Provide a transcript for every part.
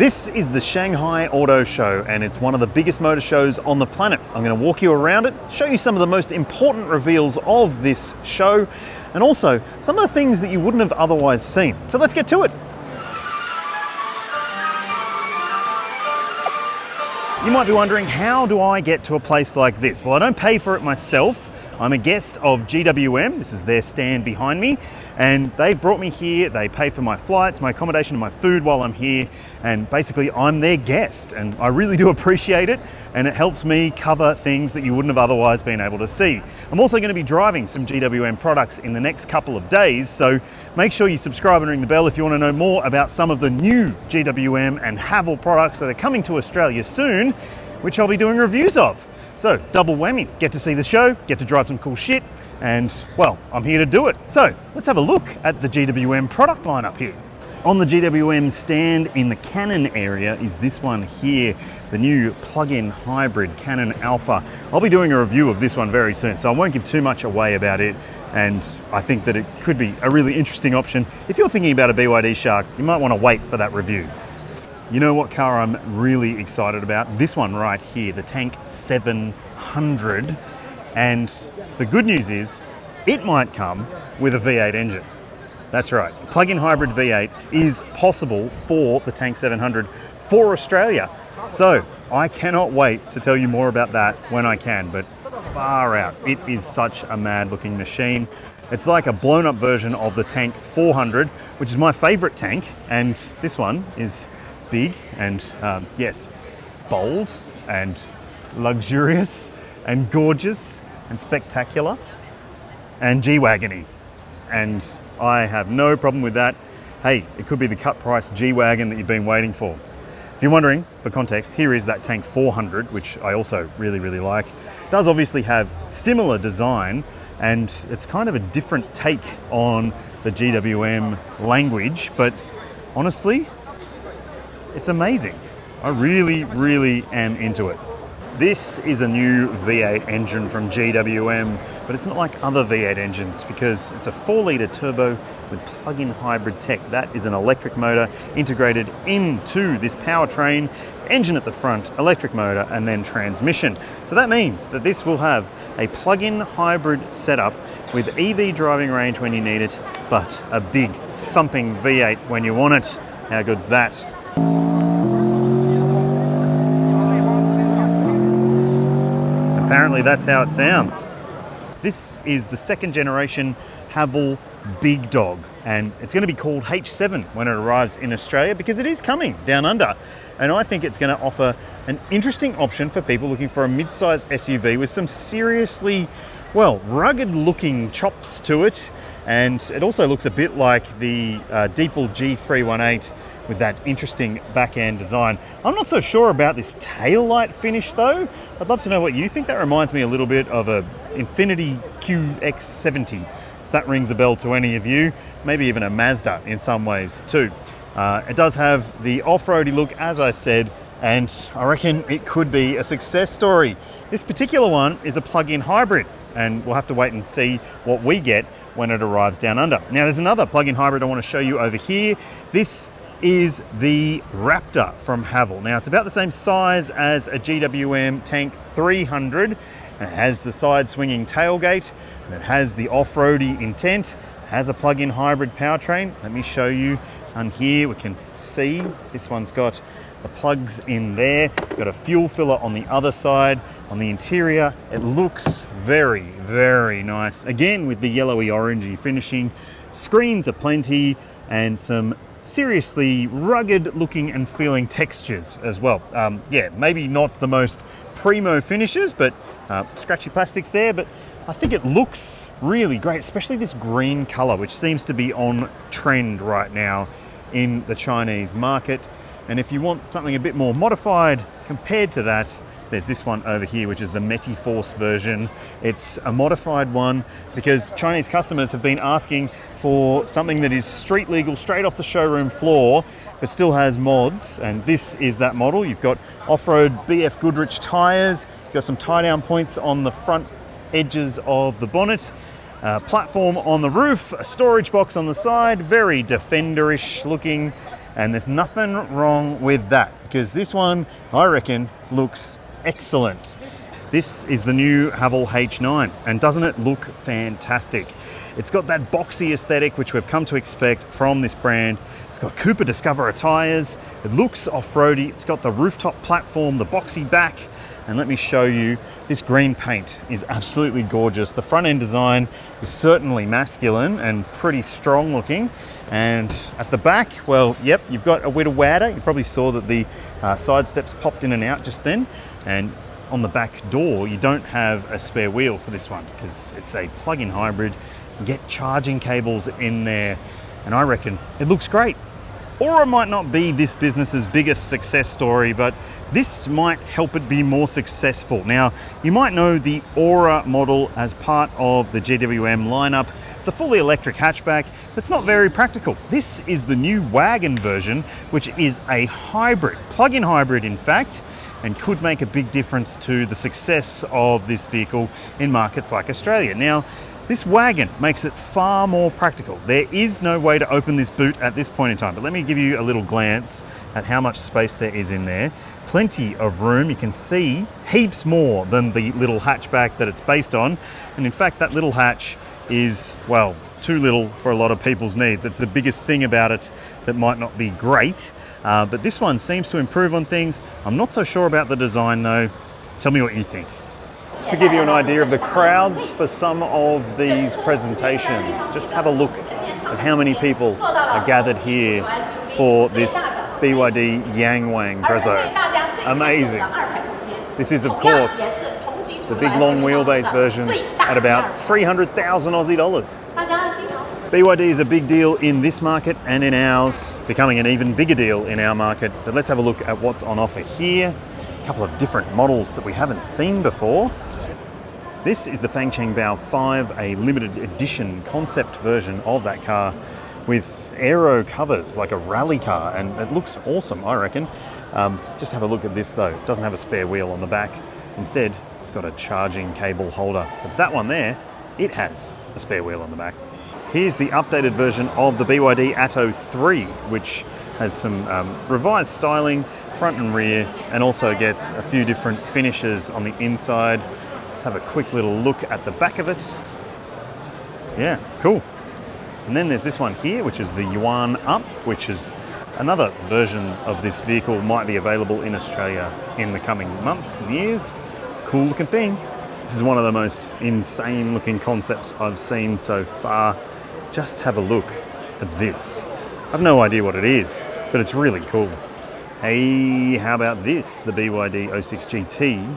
This is the Shanghai Auto Show, and it's one of the biggest motor shows on the planet. I'm going to walk you around it, show you some of the most important reveals of this show, and also some of the things that you wouldn't have otherwise seen. So let's get to it. You might be wondering, how do I get to a place like this? Well, I don't pay for it myself. I'm a guest of GWM, this is their stand behind me, and they've brought me here. They pay for my flights, my accommodation and my food while I'm here, and basically I'm their guest, and I really do appreciate it, and it helps me cover things that you wouldn't have otherwise been able to see. I'm also going to be driving some GWM products in the next couple of days, so make sure you subscribe and ring the bell if you want to know more about some of the new GWM and Haval products that are coming to Australia soon, which I'll be doing reviews of. So, double whammy, get to see the show, get to drive some cool shit, and well, I'm here to do it. So, let's have a look at the GWM product lineup here. On the GWM stand in the Canon area is this one here, the new plug-in hybrid Canon Alpha. I'll be doing a review of this one very soon, so I won't give too much away about it, and I think that it could be a really interesting option. If you're thinking about a BYD Shark, you might want to wait for that review. You know what car I'm really excited about? This one right here, the Tank 700. And the good news is, it might come with a V8 engine. That's right, plug-in hybrid V8 is possible for the Tank 700 for Australia. So I cannot wait to tell you more about that when I can, but far out. It is such a mad looking machine. It's like a blown up version of the Tank 400, which is my favorite tank. And this one is big and yes, bold and luxurious and gorgeous and spectacular and G-Wagon-y. And I have no problem with that. Hey, it could be the cut price G-Wagon that you've been waiting for. If you're wondering, for context, here is that Tank 400, which I also really like. It does obviously have similar design, and it's kind of a different take on the GWM language, but honestly, it's amazing. I really am into it. This is a new V8 engine from GWM, but it's not like other V8 engines because it's a 4-litre turbo with plug-in hybrid tech. That is an electric motor integrated into this powertrain, engine at the front, electric motor, and then transmission. So that means that this will have a plug-in hybrid setup with EV driving range when you need it, but a big thumping V8 when you want it. How good's that? Apparently that's how it sounds. This is the second generation Haval Big Dog, and it's going to be called H7 when it arrives in Australia because it is coming down under. And I think it's going to offer an interesting option for people looking for a mid-size SUV with some seriously, well, rugged looking chops to it. And it also looks a bit like the Deepal G318 with that interesting back-end design. I'm not so sure about this tail light finish though. I'd love to know what you think. That reminds me a little bit of a Infiniti QX70. If that rings a bell to any of you, maybe even a Mazda in some ways too. It does have the off-roady look, as I said, and I reckon it could be a success story. This particular one is a plug-in hybrid, and we'll have to wait and see what we get when it arrives down under. Now there's another plug-in hybrid I want to show you over here. This is the Raptor from Haval. Now it's about the same size as a GWM Tank 300. It has the side swinging tailgate, and it has the off-roady intent. It has a plug-in hybrid powertrain. Let me show you on here. We can see this one's got the plugs in there. Got a fuel filler on the other side. On the interior, it looks very nice. Again, with the yellowy orangey finishing. Screens are plenty, and some seriously rugged looking and feeling textures as well. Yeah, maybe not the most primo finishes, but scratchy plastics there, but I think it looks really great, especially this green color, which seems to be on trend right now in the Chinese market. And if you want something a bit more modified compared to that, there's this one over here, which is the Meti-Force version. It's a modified one because Chinese customers have been asking for something that is street legal, straight off the showroom floor, but still has mods. And this is that model. You've got off-road BF Goodrich tires. You've got some tie-down points on the front edges of the bonnet. Platform on the roof, a storage box on the side, very Defender-ish looking. And there's nothing wrong with that, because this one, I reckon, looks excellent. This is the new Haval H9, and doesn't it look fantastic? It's got that boxy aesthetic which we've come to expect from this brand. It's got Cooper Discoverer tyres, it looks off-roady, it's got the rooftop platform, the boxy back, and let me show you, this green paint is absolutely gorgeous. The front end design is certainly masculine and pretty strong looking, and at the back, well, yep, you've got a widow wadder. You probably saw that the side steps popped in and out just then, and on the back door, you don't have a spare wheel for this one because it's a plug-in hybrid. You get charging cables in there, and I reckon it looks great. Aura might not be this business's biggest success story, but this might help it be more successful. Now, you might know the Aura model as part of the GWM lineup. It's a fully electric hatchback that's not very practical. This is the new wagon version, which is a hybrid, plug-in hybrid in fact, and could make a big difference to the success of this vehicle in markets like Australia. Now, this wagon makes it far more practical. There is no way to open this boot at this point in time, but let me give you a little glance at how much space there is in there. Plenty of room. You can see heaps more than the little hatchback that it's based on. And in fact, that little hatch is, well, too little for a lot of people's needs. It's the biggest thing about it that might not be great, but this one seems to improve on things. I'm not so sure about the design though. Tell me what you think. Just to give you an idea of the crowds for some of these presentations, just have a look at how many people are gathered here for this BYD Yangwang Prezzo. Amazing. This is, of course, the big long wheelbase version at about 300,000 Aussie dollars. BYD is a big deal in this market and in ours, becoming an even bigger deal in our market. But let's have a look at what's on offer here. A couple of different models that we haven't seen before. This is the Fangcheng Bao 5, a limited edition concept version of that car with aero covers like a rally car, and it looks awesome, I reckon. Just have a look at this though. It doesn't have a spare wheel on the back. Instead, it's got a charging cable holder. But that one there, it has a spare wheel on the back. Here's the updated version of the BYD Atto 3, which has some revised styling, front and rear, and also gets a few different finishes on the inside. Let's have a quick little look at the back of it. Yeah, cool. And then there's this one here, which is the Yuan Up, which is another version of this vehicle, might be available in Australia in the coming months and years. Cool looking thing. This is one of the most insane looking concepts I've seen so far. Just have a look at this. I've no idea what it is, but it's really cool. Hey, how about this? The BYD 06 GT,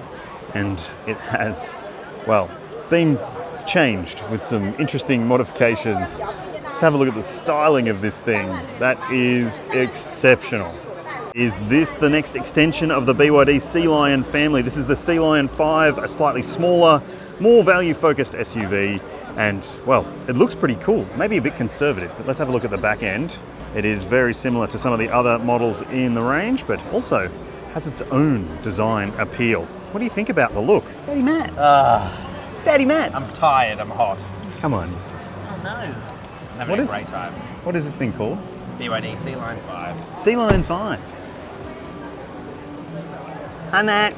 and it has, well, been changed with some interesting modifications. Just have a look at the styling of this thing. That is exceptional. Is this the next extension of the BYD Sea Lion family? This is the Sea Lion 5, a slightly smaller, more value-focused SUV, and, well, it looks pretty cool, maybe a bit conservative, but let's have a look at the back end. It is very similar to some of the other models in the range, but also has its own design appeal. What do you think about the look? Daddy Matt. Daddy Matt. I'm tired, I'm hot. Come on. Oh no. I'm having a great time. What is this thing called? BYD Sea Lion 5. Sea Lion 5. Hi Matt.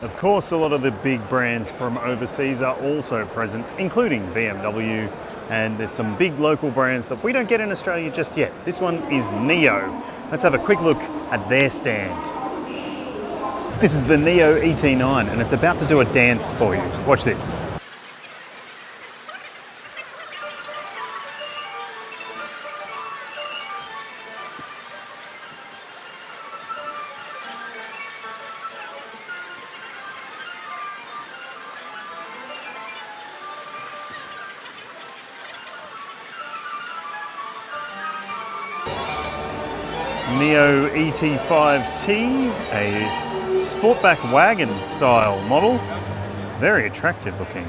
Of course, a lot of the big brands from overseas are also present, including BMW, and there's some big local brands that we don't get in Australia just yet. This one is NIO. Let's have a quick look at their stand. This is the NIO ET9, and it's about to do a dance for you. Watch this. NIO ET5T, a sportback wagon style model. Very attractive looking.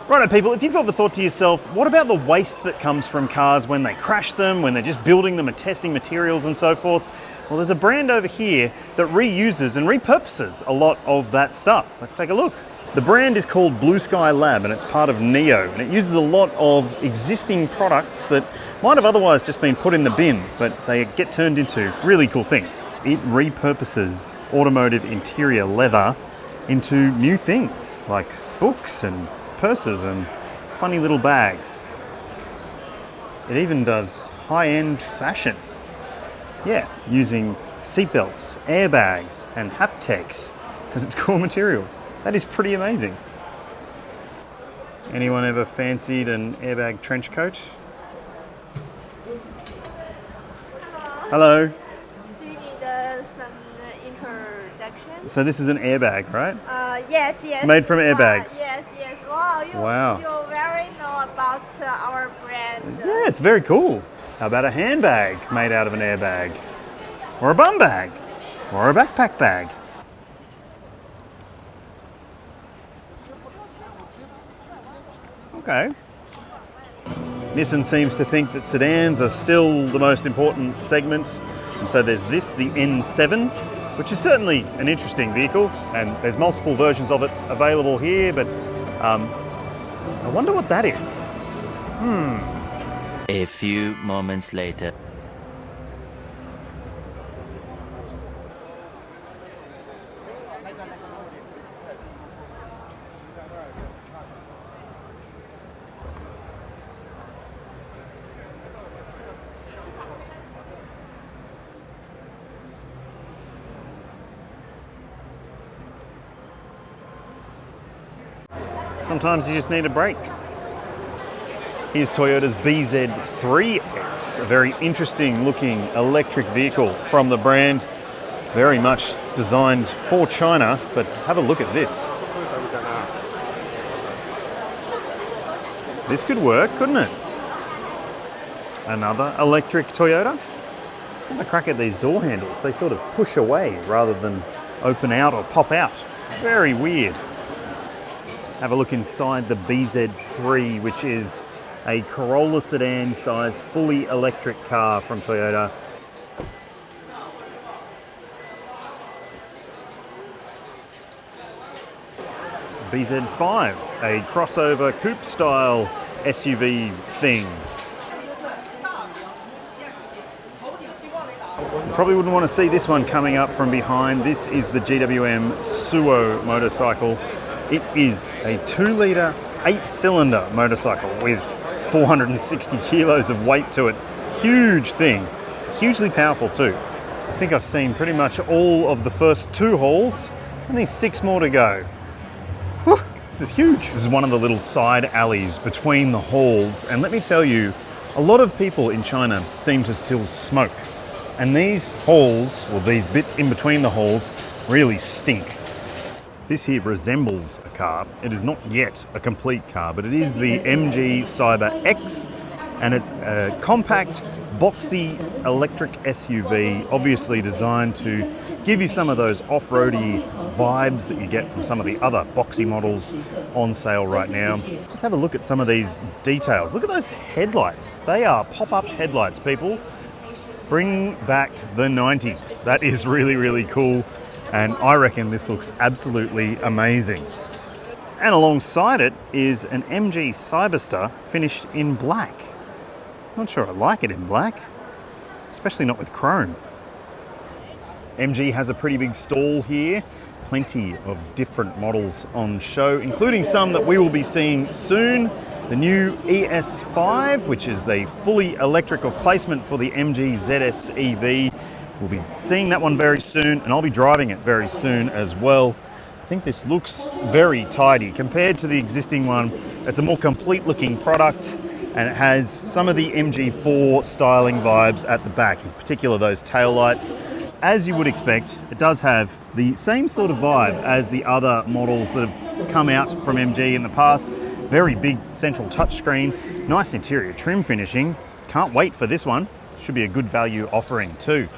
Righto people, if you've ever thought to yourself, what about the waste that comes from cars when they crash them, when they're just building them and testing materials and so forth? Well, there's a brand over here that reuses and repurposes a lot of that stuff. Let's take a look. The brand is called Blue Sky Lab and it's part of NIO, and it uses a lot of existing products that might have otherwise just been put in the bin, but they get turned into really cool things. It repurposes automotive interior leather into new things like books and purses and funny little bags. It even does high-end fashion. Yeah, using seatbelts, airbags and haptics as its core material. That is pretty amazing. Anyone ever fancied an airbag trench coat? Hello. Do you need some introduction? So this is an airbag, right? Yes, yes. Made from airbags. Yes, yes. Wow, you very know about our brand. Yeah, it's very cool. How about a handbag made out of an airbag? Or a bum bag? Or a backpack bag? Okay. Nissan seems to think that sedans are still the most important segment, and so there's this, the N7, which is certainly an interesting vehicle, and there's multiple versions of it available here, but I wonder what that is. A few moments later. Sometimes you just need a break. Here's Toyota's BZ3X, a very interesting looking electric vehicle from the brand. Very much designed for China, but have a look at this. This could work, couldn't it? Another electric Toyota. Have a crack at these door handles. They sort of push away rather than open out or pop out. Very weird. Have a look inside the BZ3, which is a Corolla sedan sized fully electric car from Toyota. BZ5, a crossover coupe style SUV thing. You probably wouldn't want to see this one coming up from behind. This is the GWM Suo motorcycle. It is a 2-litre, 8-cylinder motorcycle with 460 kilos of weight to it. Huge thing, hugely powerful too. I think I've seen pretty much all of the first 2 hauls, and there's 6 more to go. Whew, this is huge. This is one of the little side alleys between the halls, and let me tell you, a lot of people in China seem to still smoke. And these halls, or these bits in between the halls, really stink. This here resembles a car. It is not yet a complete car, but it is the MG Cyber X, and it's a compact, boxy electric SUV, obviously designed to give you some of those off-roady vibes that you get from some of the other boxy models on sale right now. Just have a look at some of these details. Look at those headlights. They are pop-up headlights, people. Bring back the 90s. That is really, really cool. And I reckon this looks absolutely amazing. And alongside it is an MG Cyberster finished in black. Not sure I like it in black, especially not with chrome. MG has a pretty big stall here. Plenty of different models on show, including some that we will be seeing soon. The new ES5, which is the fully electric replacement for the MG ZS EV. We'll be seeing that one very soon, and I'll be driving it very soon as well. I think this looks very tidy. Compared to the existing one, it's a more complete looking product, and it has some of the MG4 styling vibes at the back, in particular those taillights. As you would expect, it does have the same sort of vibe as the other models that have come out from MG in the past. Very big central touchscreen, nice interior trim finishing. Can't wait for this one. Should be a good value offering too.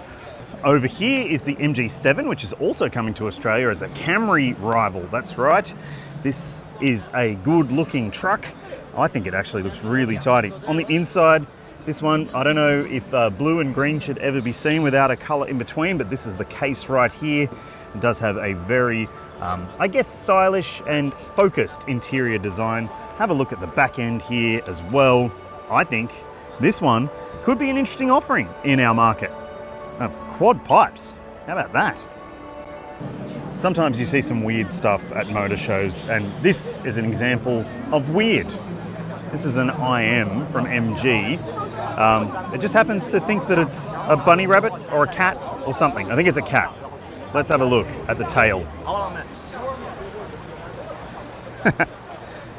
Over here is the MG7, which is also coming to Australia as a Camry rival. That's right. This is a good looking truck. I think it actually looks really tidy. On the inside, this one, I don't know if blue and green should ever be seen without a color in between, but this is the case right here. It does have a very I guess stylish and focused interior design. Have a look at the back end here as well. I think this one could be an interesting offering in our market. Quad pipes, how about that? Sometimes you see some weird stuff at motor shows, and this is an example of weird. This is an IM from MG. It just happens to think that it's a bunny rabbit or a cat or something. I think it's a cat. Let's have a look at the tail.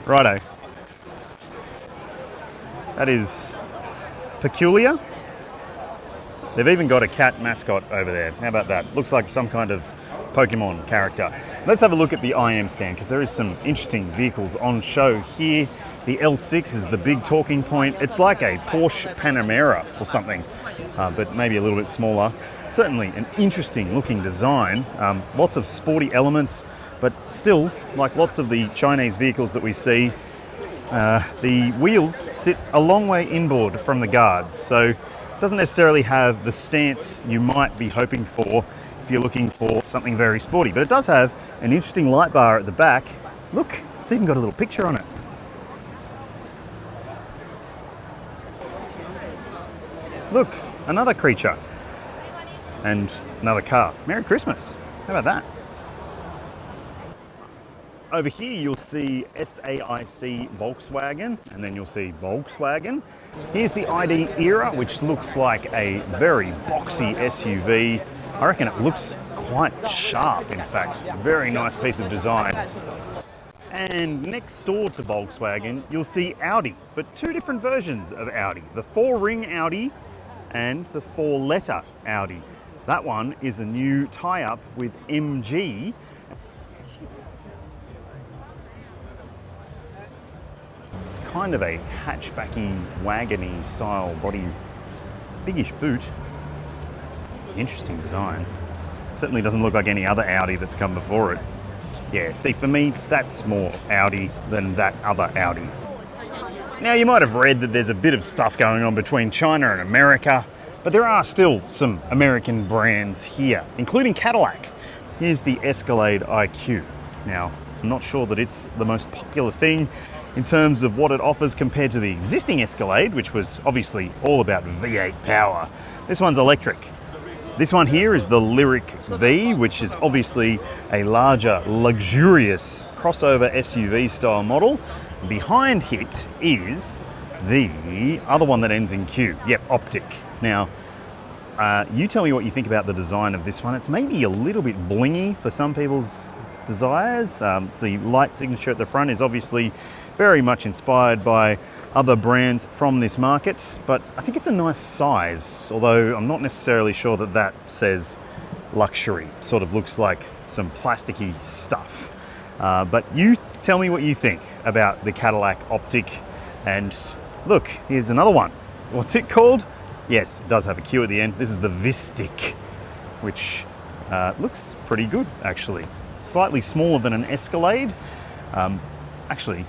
Righto. That is peculiar. They've even got a cat mascot over there. How about that? Looks like some kind of Pokemon character. Let's have a look at the IM stand, because there is some interesting vehicles on show here. The L6 is the big talking point. It's like a Porsche Panamera or something, but maybe a little bit smaller. Certainly an interesting looking design. Lots of sporty elements, but still, like lots of the Chinese vehicles that we see, the wheels sit a long way inboard from the guards, so it doesn't necessarily have the stance you might be hoping for if you're looking for something very sporty. But it does have an interesting light bar at the back. Look, it's even got a little picture on it. Look, another creature and another car. Merry Christmas. How about that? Over here you'll see SAIC Volkswagen, and then you'll see Volkswagen. Here's the ID Era, which looks like a very boxy SUV. I reckon it looks quite sharp, in fact. Very nice piece of design. And next door to Volkswagen, you'll see Audi, but two different versions of Audi. The 4-ring Audi and the 4-letter Audi. That one is a new tie-up with MG. Kind of a hatchbacky, wagony style body, biggish boot. Interesting design. Certainly doesn't look like any other Audi that's come before it. Yeah, see, for me, that's more Audi than that other Audi. Now, you might have read that there's a bit of stuff going on between China and America, but there are still some American brands here, including Cadillac. Here's the Escalade IQ. Now, I'm not sure that it's the most popular thing in terms of what it offers compared to the existing Escalade, which was obviously all about V8 power. This one's electric. This one here is the Lyric V, which is obviously a larger, luxurious crossover SUV style model. Behind it is the other one that ends in Q. Yep, Optic. Now, you tell me what you think about the design of this one. It's maybe a little bit blingy for some people's desires. The light signature at the front is obviously very much inspired by other brands from this market, but I think it's a nice size, although I'm not necessarily sure that that says luxury. Sort of looks like some plasticky stuff. But you tell me what you think about the Cadillac Optic. And look, here's another one. What's it called? Yes, it does have a Q at the end. This is the Vistic, which looks pretty good actually. Slightly smaller than an Escalade. Actually,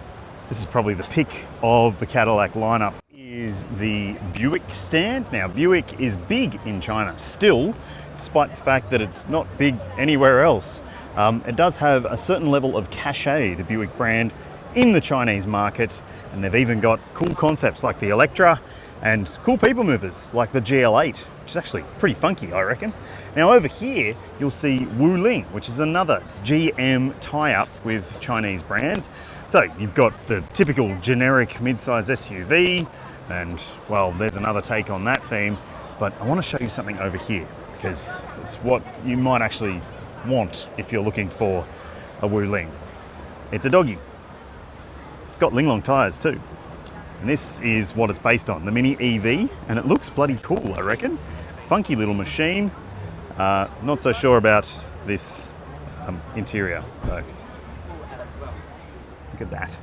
this is probably the pick of the Cadillac lineup, is the Buick stand. Now, Buick is big in China still, despite the fact that it's not big anywhere else. It does have a certain level of cachet, the Buick brand, in the Chinese market, and they've even got cool concepts like the Electra and cool people movers like the GL8, which is actually pretty funky, I reckon. Now over here, you'll see Wuling, which is another GM tie-up with Chinese brands. So you've got the typical generic mid-size SUV, and well, there's another take on that theme, but I want to show you something over here, because it's what you might actually want if you're looking for a Wuling. It's a doggy. It's got Linglong tires too. And this is what it's based on, the Mini EV, and it looks bloody cool, I reckon. Funky little machine. Not so sure about this interior, though. Look at that.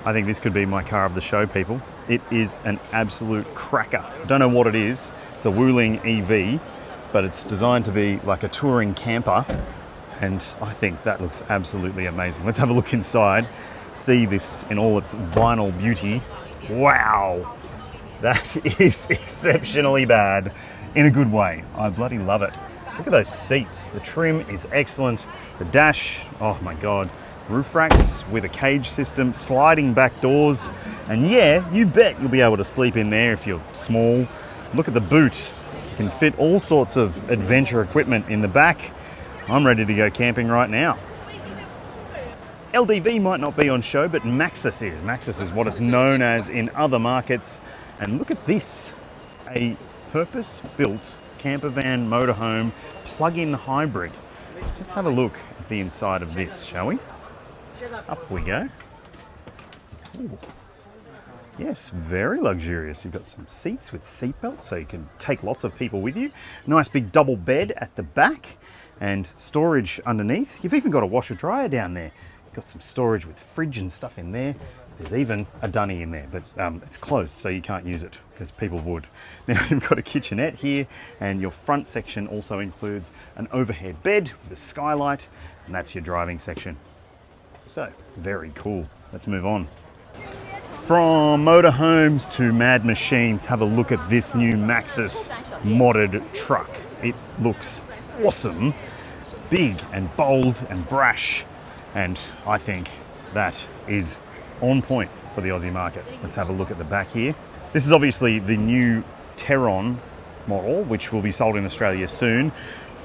I think this could be my car of the show, people. It is an absolute cracker. I don't know what it is. It's a Wuling EV, but it's designed to be like a touring camper, and I think that looks absolutely amazing. Let's have a look inside. See this in all its vinyl beauty. Wow, that is exceptionally bad in a good way. I bloody love it. Look at those seats. The trim is excellent. The dash, oh my God. Roof racks with a cage system, sliding back doors. And yeah, you bet you'll be able to sleep in there if you're small. Look at the boot. You can fit all sorts of adventure equipment in the back. I'm ready to go camping right now. LDV might not be on show, but Maxis is. Maxis is what it's known as in other markets. And look at this, a purpose-built camper van motorhome plug-in hybrid. Just have a look at the inside of this, shall we? Up we go. Ooh. Yes, very luxurious. You've got some seats with seat belts, so you can take lots of people with you. Nice big double bed at the back and storage underneath. You've even got a washer dryer down there. You've got some storage with fridge and stuff in there. There's even a dunny in there, but it's closed, so you can't use it because people would. Now you've got a kitchenette here, and your front section also includes an overhead bed with a skylight, and that's your driving section. So, very cool. Let's move on. From motorhomes to mad machines, have a look at this new Maxis modded truck. It looks awesome, big and bold and brash, and I think that is on point for the Aussie market. Let's have a look at the back here. This is obviously the new Terron model, which will be sold in Australia soon.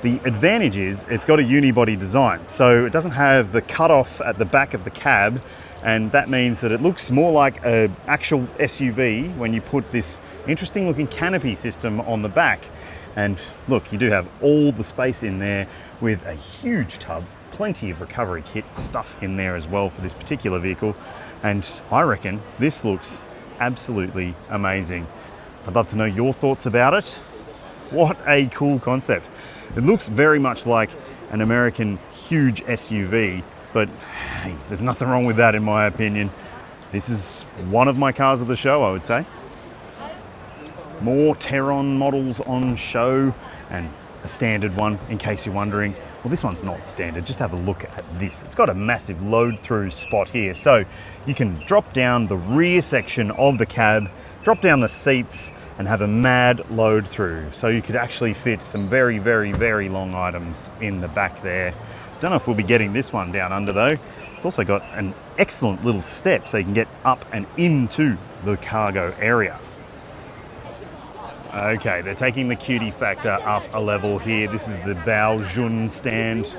The advantage is it's got a unibody design, so it doesn't have the cutoff at the back of the cab, and that means that it looks more like an actual SUV when you put this interesting looking canopy system on the back. And look, you do have all the space in there with a huge tub, plenty of recovery kit stuff in there as well for this particular vehicle. And I reckon this looks absolutely amazing. I'd love to know your thoughts about it. What a cool concept. It looks very much like an American huge SUV, but hey, there's nothing wrong with that in my opinion. This is one of my cars of the show, I would say. More Terron models on show, and a standard one in case you're wondering. Well, this one's not standard, just have a look at this. It's got a massive load through spot here, so you can drop down the rear section of the cab, drop down the seats, and have a mad load through. So you could actually fit some very, very, very long items in the back there. Don't know if we'll be getting this one down under though. It's also got an excellent little step so you can get up and into the cargo area. Okay, they're taking the cutie factor up a level here. This is the Bao Jun stand.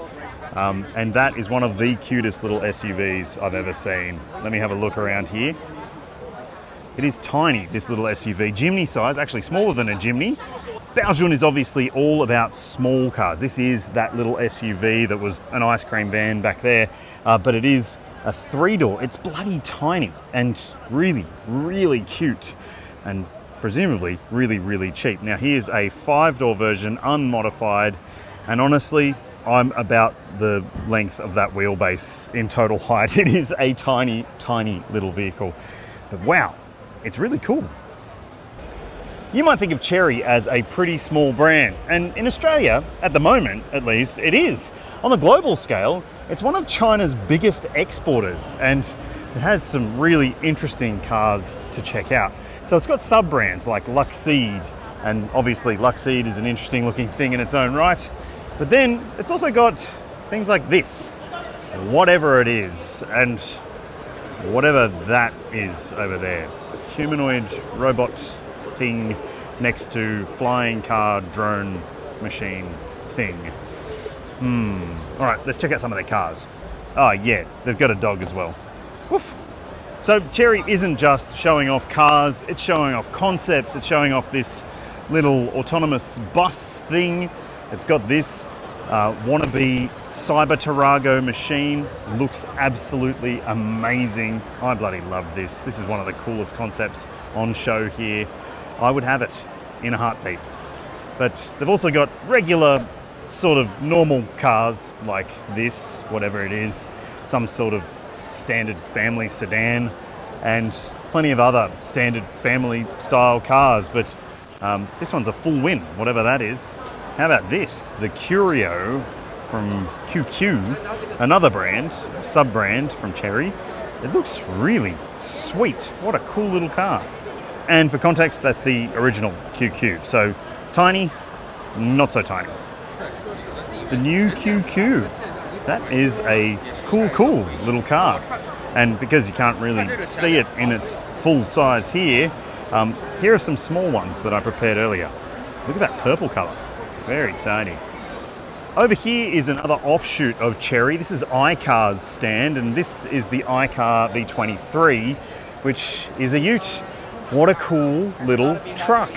And that is one of the cutest little SUVs I've ever seen. Let me have a look around here. It is tiny, this little SUV, Jimny size, actually smaller than a Jimny. Bao Jun is obviously all about small cars. This is that little SUV that was an ice cream van back there, but it is a 3-door. It's bloody tiny and really, really cute, and presumably really, really cheap. Now here's a 5-door version, unmodified, and honestly, I'm about the length of that wheelbase in total height. It is a tiny, tiny little vehicle, but wow. It's really cool. You might think of Cherry as a pretty small brand, and in Australia, at the moment at least, it is. On the global scale, it's one of China's biggest exporters, and it has some really interesting cars to check out. So it's got sub-brands like Luxeed, and obviously Luxeed is an interesting looking thing in its own right, but then it's also got things like this, whatever it is, and whatever that is over there. Humanoid robot thing next to flying car drone machine thing. All right, let's check out some of their cars. Oh yeah, they've got a dog as well. Woof. So Cherry isn't just showing off cars, it's showing off concepts, it's showing off this little autonomous bus thing. It's got this wannabe Cyber Tarago machine. Looks absolutely amazing. I bloody love this. This is one of the coolest concepts on show here. I would have it in a heartbeat. But they've also got regular sort of normal cars like this, whatever it is, some sort of standard family sedan, and plenty of other standard family style cars, but this one's a full win, whatever that is. How about this? The Curio from QQ, another brand, sub-brand from Cherry. It looks really sweet. What a cool little car. And for context, that's the original QQ. So tiny, not so tiny. the new QQ. That is a cool little car. And because you can't really see it in its full size here, here are some small ones that I prepared earlier. Look at that purple color, very tiny. Over here is another offshoot of Cherry. This is Icar's stand, and this is the Icar V23, which is a ute. What a cool little truck.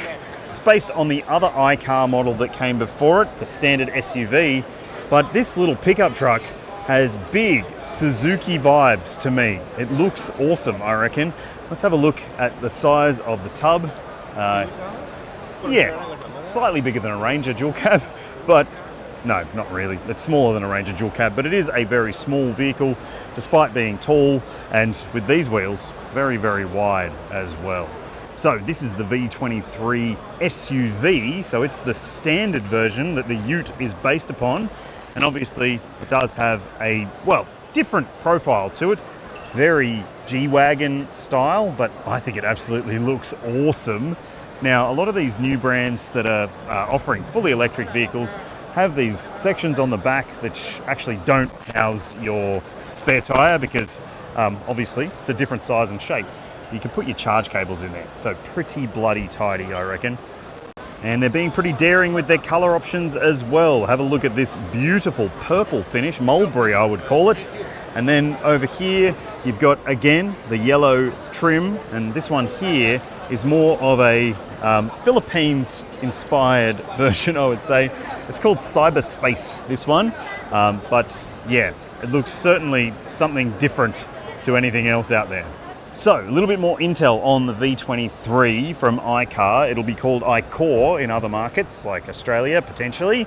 It's based on the other Icar model that came before it, the standard SUV, but this little pickup truck has big Suzuki vibes to me. It looks awesome, I reckon. Let's have a look at the size of the tub. Yeah, slightly bigger than a Ranger dual cab, but no, not really. It's smaller than a Ranger dual cab, but it is a very small vehicle, despite being tall, and with these wheels, very wide as well. So this is the V23 SUV, so it's the standard version that the ute is based upon. And obviously it does have a, well, different profile to it. Very G-Wagon style, but I think it absolutely looks awesome. Now, a lot of these new brands that are offering fully electric vehicles have these sections on the back which actually don't house your spare tire because obviously it's a different size and shape. You can put your charge cables in there. So pretty bloody tidy, I reckon. And they're being pretty daring with their color options as well. Have a look at this beautiful purple finish, mulberry I would call it. And then over here, you've got, again, the yellow trim. And this one here is more of a Philippines-inspired version, I would say. It's called Cyberspace, this one. But yeah, it looks certainly something different to anything else out there. So, a little bit more intel on the V23 from Icar. It'll be called Icar in other markets, like Australia, potentially,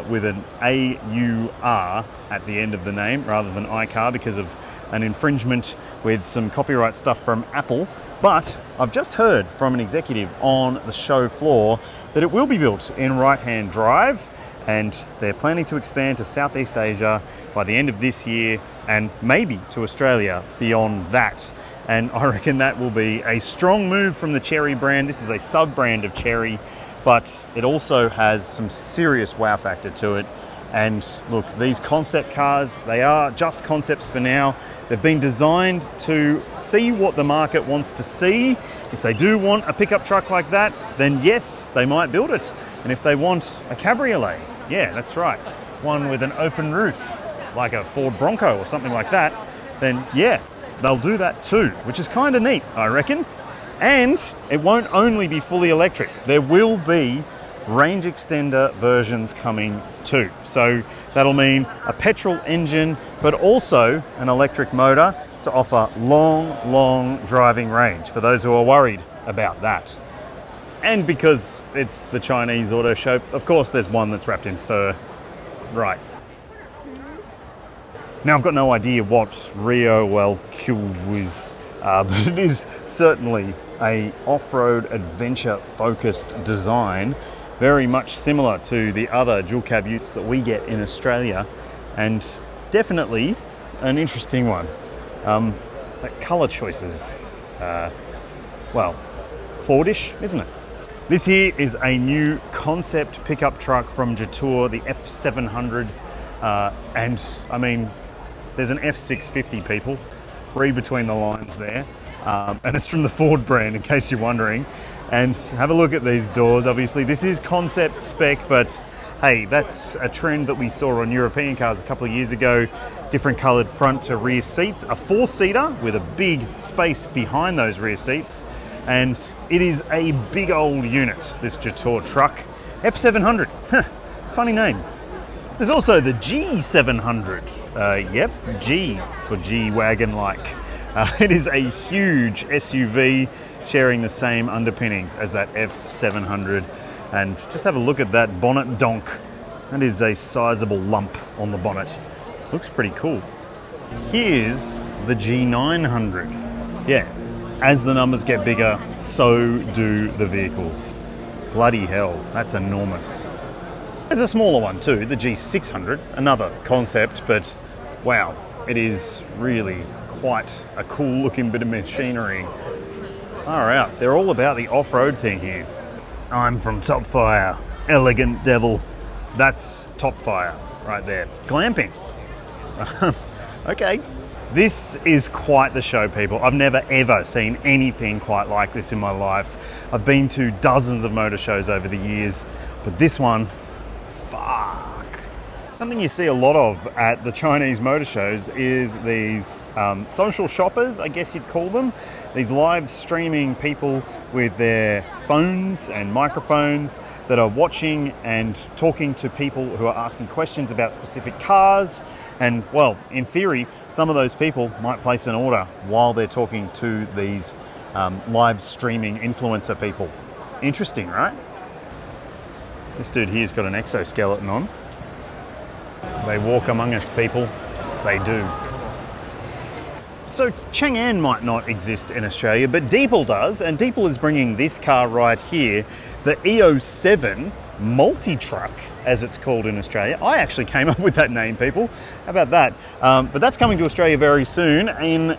with an AUR at the end of the name, rather than Icar, because of an infringement with some copyright stuff from Apple. But I've just heard from an executive on the show floor that it will be built in right-hand drive, and they're planning to expand to Southeast Asia by the end of this year, and maybe to Australia beyond that. And I reckon that will be a strong move from the Cherry brand. This is a sub-brand of Cherry, but it also has some serious wow factor to it. And look, these concept cars, they are just concepts for now. They've been designed to see what the market wants to see. If they do want a pickup truck like that, then yes, they might build it. And if they want a cabriolet, yeah, that's right, one with an open roof, like a Ford Bronco or something like that, then yeah, they'll do that too, which is kind of neat, I reckon. And it won't only be fully electric. There will be range extender versions coming too. So that'll mean a petrol engine, but also an electric motor to offer long driving range for those who are worried about that. And because it's the Chinese auto show, of course there's one that's wrapped in fur. Right. Now, I've got no idea what Rio El Cule is, but it is certainly a off-road adventure focused design, very much similar to the other dual cab utes that we get in Australia, and definitely an interesting one. That colour choices, well, Fordish, isn't it? This here is a new concept pickup truck from Jetour, the F700, and I mean, there's an F650, people. Read between the lines there. And it's from the Ford brand, in case you're wondering. And have a look at these doors. Obviously, this is concept spec, but hey, that's a trend that we saw on European cars a couple of years ago. Different coloured front to rear seats. A four-seater with a big space behind those rear seats. And it is a big old unit, this Jetour truck. F700, funny name. There's also the G700. Yep, G for G-Wagon-like. It is a huge SUV sharing the same underpinnings as that F700. And just have a look at that bonnet donk. That is a sizable lump on the bonnet. Looks pretty cool. Here's the G900. Yeah, as the numbers get bigger, so do the vehicles. Bloody hell, that's enormous. There's a smaller one too, the G600, another concept, but wow, it is really quite a cool looking bit of machinery. Far out, they're all about the off-road thing here. I'm from Topfire, elegant devil. That's top fire right there. Glamping. Okay. This is quite the show, people. I've never ever seen anything quite like this in my life. I've been to dozens of motor shows over the years, but this one, fuck. Something you see a lot of at the Chinese motor shows is these social shoppers, I guess you'd call them. These live streaming people with their phones and microphones that are watching and talking to people who are asking questions about specific cars. And well, in theory, some of those people might place an order while they're talking to these live streaming influencer people. Interesting, right? This dude here's got an exoskeleton on. They walk among us, people. They do. So Chang'an might not exist in Australia, but Deepal does, and Deepal is bringing this car right here, the EO7 multi-truck, as it's called in Australia. I actually came up with that name, people. How about that? But that's coming to Australia very soon in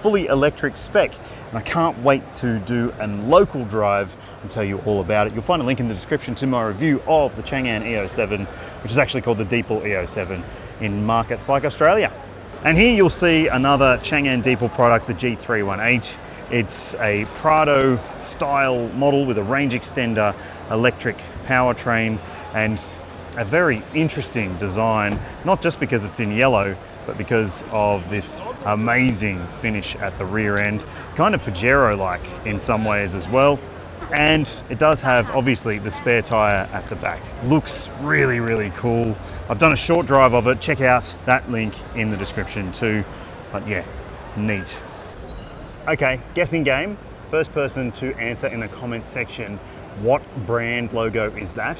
fully electric spec, and I can't wait to do a local drive and tell you all about it. You'll find a link in the description to my review of the Chang'an EO7, which is actually called the Deepal EO7 in markets like Australia. And here you'll see another Chang'an Deepal product, the G31H. It's a Prado style model with a range extender, electric powertrain, and a very interesting design, not just because it's in yellow, but because of this amazing finish at the rear end, kind of Pajero-like in some ways as well. And it does have, obviously, the spare tyre at the back. Looks really, really cool. I've done a short drive of it. Check out that link in the description too. But yeah, neat. Okay, guessing game. First person to answer in the comments section, what brand logo is that?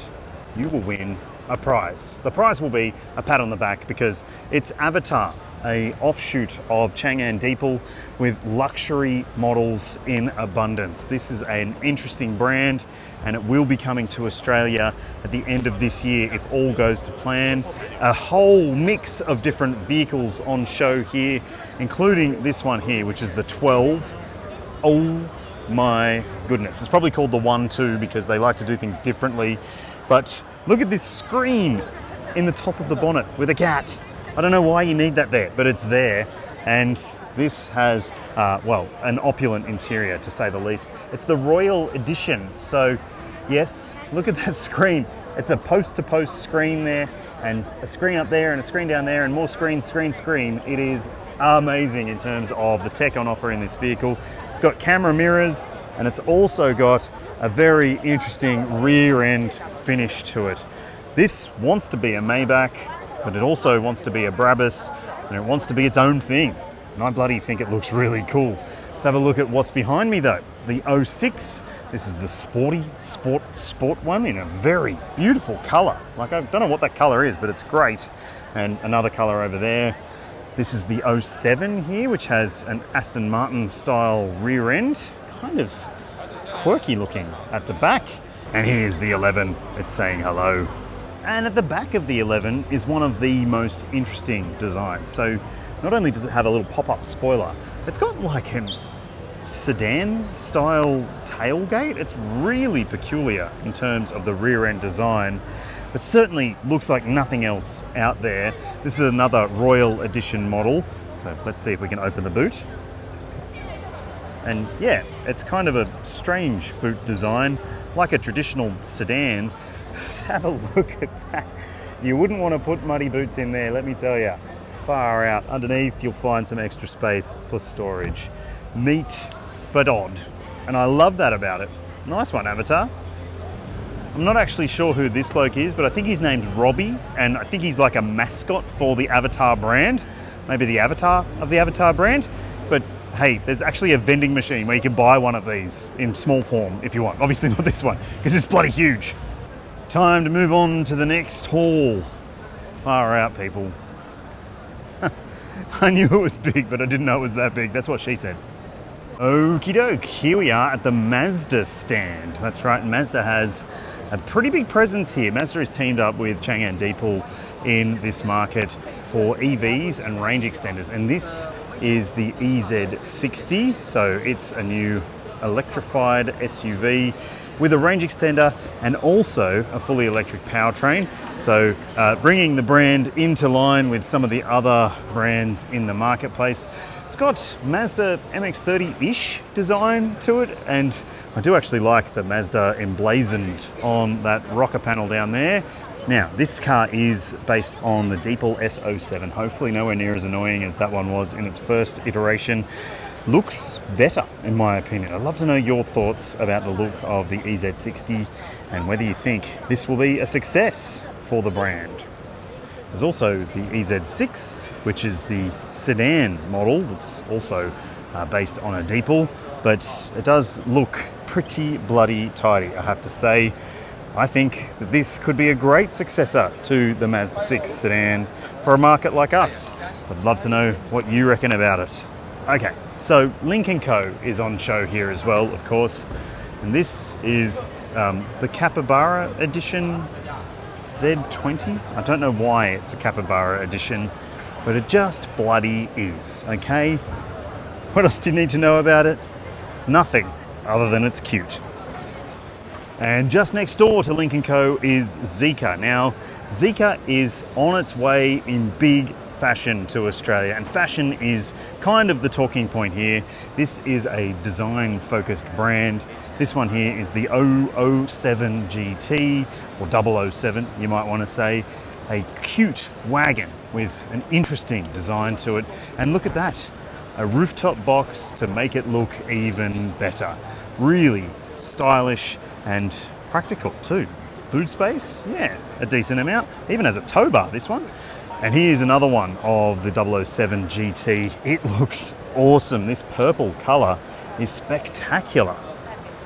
You will win a prize. The prize will be a pat on the back because it's Avatar, an offshoot of Chang'an Deepal with luxury models in abundance. This is an interesting brand and it will be coming to Australia at the end of this year if all goes to plan. A whole mix of different vehicles on show here, including this one here, which is the 12. Oh my goodness. It's probably called the 1-2 because they like to do things differently. But look at this screen in the top of the bonnet with a cat. I don't know why you need that there, but it's there. And this has, well, an opulent interior to say the least. It's the Royal Edition. So yes, look at that screen. It's a post-to-post screen there and a screen up there and a screen down there and more screen. It is amazing in terms of the tech on offer in this vehicle. It's got camera mirrors and it's also got a very interesting rear end finish to it. This wants to be a Maybach, but it also wants to be a Brabus, and it wants to be its own thing. And I bloody think it looks really cool. Let's have a look at what's behind me though. The 06, this is the sporty sport one in a very beautiful color. Like, I don't know what that color is, but it's great. And another color over there. This is the 07 here, which has an Aston Martin style rear end, kind of quirky looking at the back. And here's the 11, it's saying hello. And at the back of the 11 is one of the most interesting designs. So not only does it have a little pop-up spoiler, it's got like a sedan style tailgate. It's really peculiar in terms of the rear end design, but certainly looks like nothing else out there. This is another Royal Edition model. So let's see if we can open the boot. And yeah, it's kind of a strange boot design, like a traditional sedan. Have a look at that. You wouldn't want to put muddy boots in there, let me tell you. Far out. Underneath, you'll find some extra space for storage. Neat, but odd. And I love that about it. Nice one, Avatar. I'm not actually sure who this bloke is, but I think his name's Robbie, and I think he's like a mascot for the Avatar brand. Maybe the avatar of the Avatar brand. But hey, there's actually a vending machine where you can buy one of these in small form if you want. Obviously not this one, because it's bloody huge. Time to move on to the next haul. Far out, people. I knew it was big, but I didn't know it was that big. That's what she said. Okie doke, here we are at the Mazda stand. That's right, Mazda has a pretty big presence here. Mazda is teamed up with Chang'an Deepal in this market for EVs and range extenders. And this is the EZ60. So it's a new electrified SUV with a range extender and also a fully electric powertrain. So bringing the brand into line with some of the other brands in the marketplace. It's got Mazda MX-30-ish design to it, and I do actually like the Mazda emblazoned on that rocker panel down there. Now, this car is based on the Deepal S07, hopefully nowhere near as annoying as that one was in its first iteration. Looks better, in my opinion. I'd love to know your thoughts about the look of the EZ60 and whether you think this will be a success for the brand. There's also the EZ6, which is the sedan model that's also based on a Deepal, but it does look pretty bloody tidy, I have to say. I think that this could be a great successor to the Mazda 6 sedan for a market like us. I'd love to know what you reckon about it. Okay, so Lynk & Co is on show here as well, of course, and this is the Capybara edition Z20. I don't know why it's a Capybara edition, but it just bloody is, okay? What else do you need to know about it? Nothing, other than it's cute. And just next door to Lynk & Co is Zeekr. Now, Zeekr is on its way in big fashion to Australia, and fashion is kind of the talking point here. This is a design-focused brand. This one here is the 007 GT, or 007, you might want to say. A cute wagon with an interesting design to it. And look at that, a rooftop box to make it look even better. Really stylish and practical too. Boot space, yeah, a decent amount. Even has a tow bar, this one. And here's another one of the 007 GT. It looks awesome. This purple color is spectacular.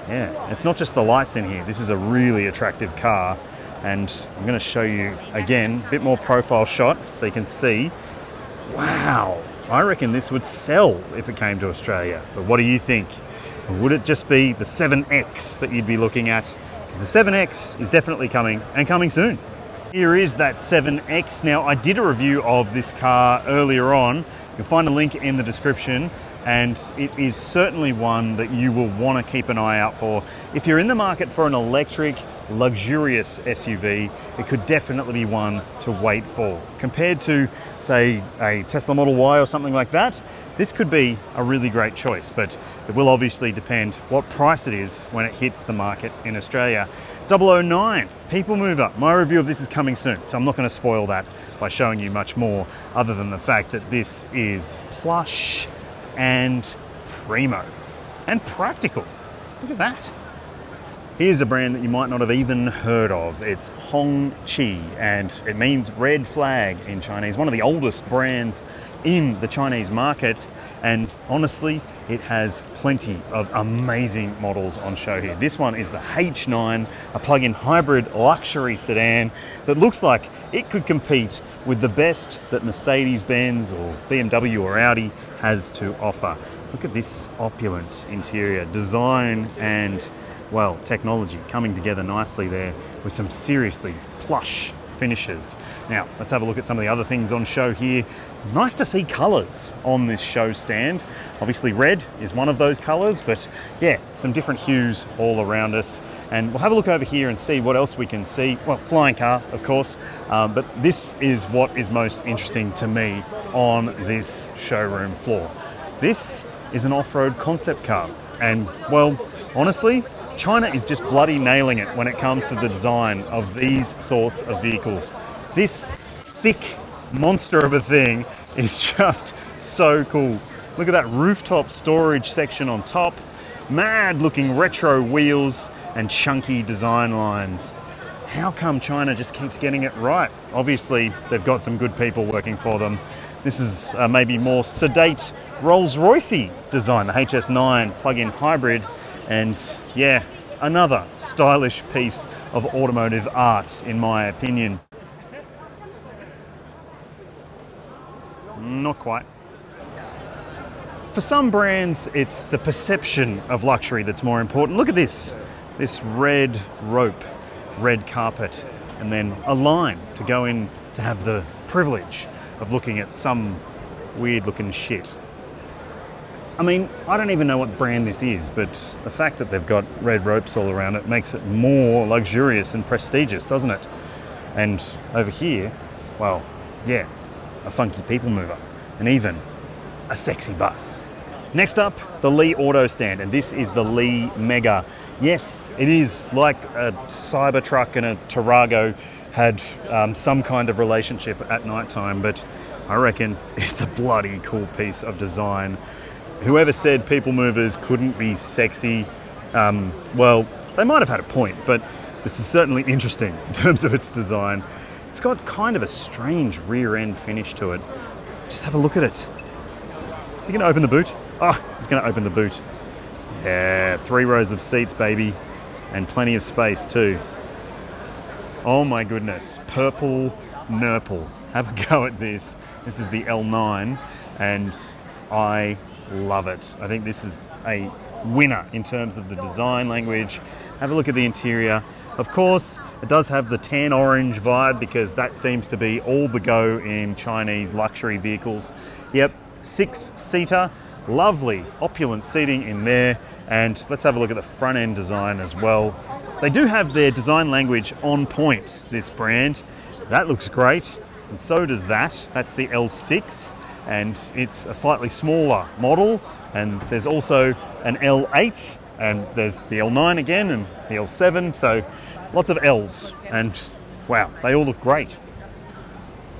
Yeah, it's not just the lights in here. This is a really attractive car. And I'm going to show you again, a bit more profile shot so you can see. Wow, I reckon this would sell if it came to Australia. But what do you think? Would it just be the 7X that you'd be looking at? Because the 7X is definitely coming, and coming soon. Here is that 7X. Now, I did a review of this car earlier on. You'll find a link in the description, and it is certainly one that you will want to keep an eye out for. If you're in the market for an electric, luxurious SUV, it could definitely be one to wait for. Compared to, say, a Tesla Model Y or something like that, this could be a really great choice, but it will obviously depend what price it is when it hits the market in Australia. 009, People Mover. My review of this is coming soon, so I'm not going to spoil that by showing you much more, other than the fact that this is plush and primo and practical. Look at that. Here's a brand that you might not have even heard of. It's Hongqi, and it means red flag in Chinese. One of the oldest brands in the Chinese market, and honestly, it has plenty of amazing models on show here. This one is the H9, a plug-in hybrid luxury sedan that looks like it could compete with the best that Mercedes-Benz or BMW or Audi has to offer. Look at this opulent interior design and, well, technology coming together nicely there with some seriously plush finishes. Now, let's have a look at some of the other things on show here. Nice to see colors on this show stand. Obviously red is one of those colors, but yeah, some different hues all around us. And we'll have a look over here and see what else we can see. Well, flying car, of course, but this is what is most interesting to me on this showroom floor. This is an off-road concept car, and well, honestly, China is just bloody nailing it when it comes to the design of these sorts of vehicles. This thick monster of a thing is just so cool. Look at that rooftop storage section on top, mad looking retro wheels and chunky design lines. How come China just keeps getting it right? Obviously, they've got some good people working for them. This is maybe more sedate Rolls-Royce design, the HS9 plug-in hybrid. And yeah, another stylish piece of automotive art, in my opinion. Not quite. For some brands, it's the perception of luxury that's more important. Look at this red rope, red carpet, and then a line to go in to have the privilege of looking at some weird looking shit. I mean, I don't even know what brand this is, but the fact that they've got red ropes all around it makes it more luxurious and prestigious, doesn't it? And over here, well, yeah, a funky people mover, and even a sexy bus. Next up, the Li Auto stand, and this is the Li Mega. Yes, it is like a Cybertruck and a Tarago had some kind of relationship at night time, but I reckon it's a bloody cool piece of design. Whoever said people movers couldn't be sexy, well, they might have had a point, but this is certainly interesting in terms of its design. It's got kind of a strange rear end finish to it. Just have a look at it. Is he gonna open the boot? Oh, he's gonna open the boot. Yeah, 3 rows of seats, baby, and plenty of space too. Oh my goodness, purple nurple. Have a go at this. This is the L9, and I love it. I think this is a winner in terms of the design language. Have a look at the interior. Of course, it does have the tan orange vibe because that seems to be all the go in Chinese luxury vehicles. Yep, 6-seater, lovely opulent seating in there. And let's have a look at the front end design as well. They do have their design language on point, this brand. That looks great, and so does that. That's the L6. And it's a slightly smaller model, and there's also an L8, and there's the L9 again, and the L7, so lots of Ls, and wow, they all look great.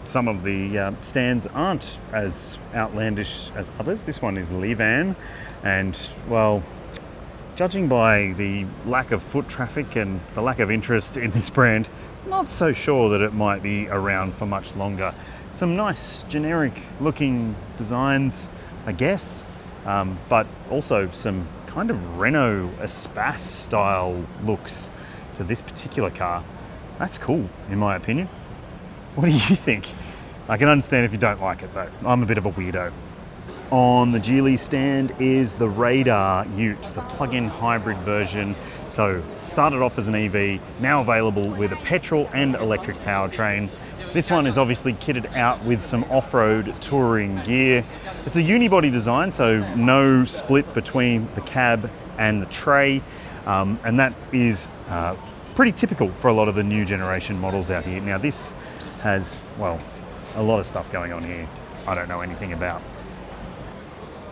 Some of the stands aren't as outlandish as others. This one is Li Van, and well, judging by the lack of foot traffic and the lack of interest in this brand, not so sure that it might be around for much longer. Some nice generic looking designs, I guess, but also some kind of Renault Espace style looks to this particular car. That's cool, in my opinion. What do you think? I can understand if you don't like it though. I'm a bit of a weirdo. On the Geely stand is the Radar Ute, the plug-in hybrid version. So started off as an EV, now available with a petrol and electric powertrain. This one is obviously kitted out with some off-road touring gear. It's a unibody design, so no split between the cab and the tray, and that is pretty typical for a lot of the new generation models out here. Now this has, well, a lot of stuff going on here I don't know anything about.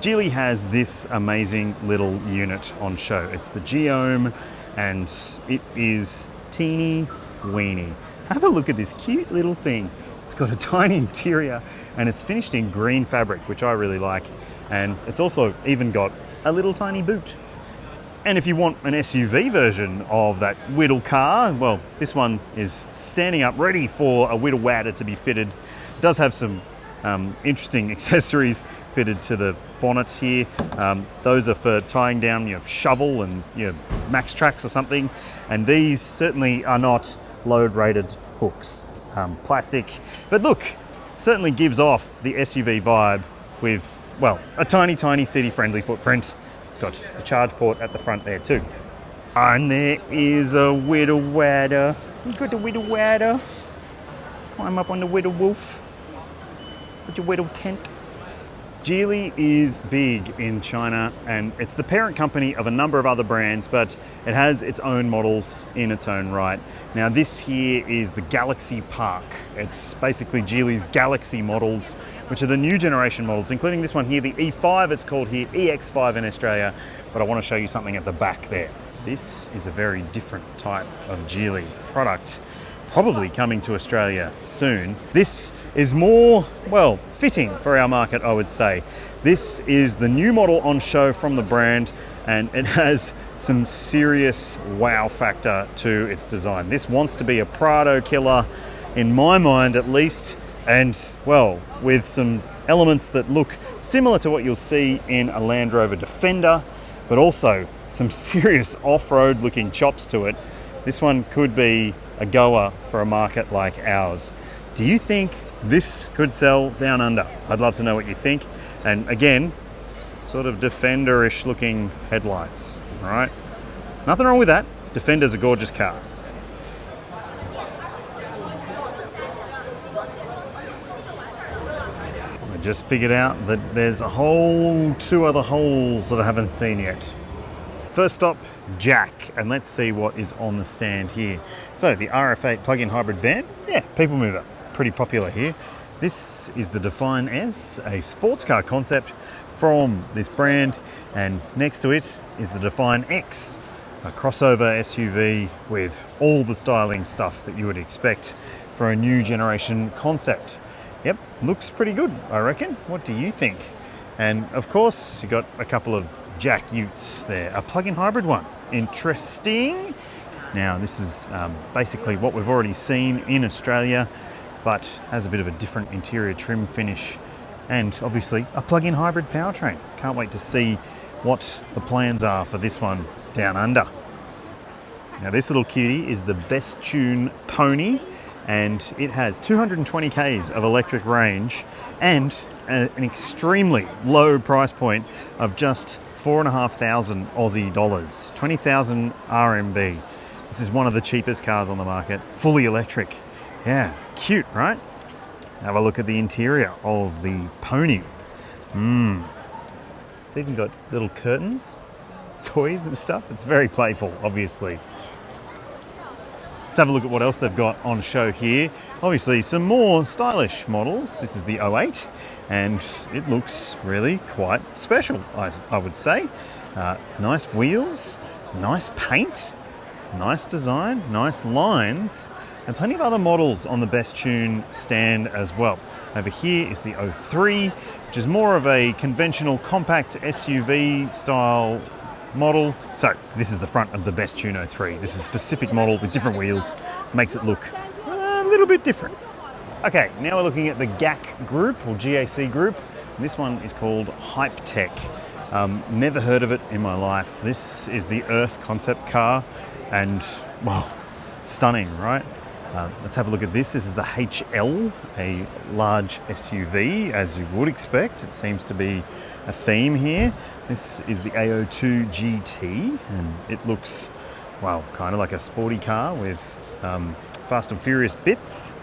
Geely has this amazing little unit on show. It's the Geome, and it is teeny weeny. Have a look at this cute little thing. It's got a tiny interior and it's finished in green fabric, which I really like. And it's also even got a little tiny boot. And if you want an SUV version of that Whittle car, well, this one is standing up ready for a Whittle Wadder to be fitted. It does have some interesting accessories fitted to the bonnet here. Those are for tying down your shovel and your Max Tracks or something. And these certainly are not load rated hooks. Plastic, but look, certainly gives off the SUV vibe with, well, a tiny city friendly footprint. It's got a charge port at the front there too. And there is a Whittle Wadder. You've got the Whittle Wadder. Climb up on the Whittle Wolf. Put your Whittle tent. Geely is big in China, and it's the parent company of a number of other brands, but it has its own models in its own right. Now this here is the Galaxy Park. It's basically Geely's Galaxy models, which are the new generation models, including this one here, the E5, it's called here, EX5 in Australia, but I want to show you something at the back there. This is a very different type of Geely product, probably coming to Australia soon. This is more, well, fitting for our market, I would say. This is the new model on show from the brand, and it has some serious wow factor to its design. This wants to be a Prado killer, in my mind at least, and, well, with some elements that look similar to what you'll see in a Land Rover Defender, but also some serious off-road looking chops to it. This one could be a goer for a market like ours. Do you think this could sell down under? I'd love to know what you think. And again, sort of Defender-ish looking headlights, all right? Nothing wrong with that. Defender's a gorgeous car. just figured out that there's a whole 2 other holes that I haven't seen yet. First stop, Jack, and let's see what is on the stand here. So the RF8 plug-in hybrid van, yeah, people mover, pretty popular here. This is the Define S, a sports car concept from this brand, and next to it is the Define X, a crossover SUV with all the styling stuff that you would expect for a new generation concept. Yep, looks pretty good, I reckon. What do you think? And of course, you got a couple of Jack Utes there, a plug-in hybrid one. Interesting. Now, this is basically what we've already seen in Australia, but has a bit of a different interior trim finish and obviously a plug-in hybrid powertrain. Can't wait to see what the plans are for this one down under. Now, this little cutie is the Best Tune Pony, and it has 220 k's of electric range and an extremely low price point of just 4,500 Aussie dollars, 20,000 RMB. This is one of the cheapest cars on the market, fully electric. Yeah, cute, right? Have a look at the interior of the Pony. It's even got little curtains, toys and stuff. It's very playful, obviously. Let's have a look at what else they've got on show here. Obviously, some more stylish models. This is the 08, and it looks really quite special, I would say. Nice wheels, nice paint, nice design, nice lines, and plenty of other models on the Best Tune stand as well. Over here is the 03, which is more of a conventional compact SUV style model. So this is the front of the Best Tune 03. This is a specific model with different wheels, makes it look a little bit different. Okay, now we're looking at the GAC group or GAC group. This one is called Hype Tech. Never heard of it in my life. This is the Earth concept car, and wow, stunning, right? Let's have a look at this. This is the HL, a large SUV, as you would expect. It seems to be a theme here. This is the AO2 GT, and it looks, well, kind of like a sporty car with Fast and Furious bits.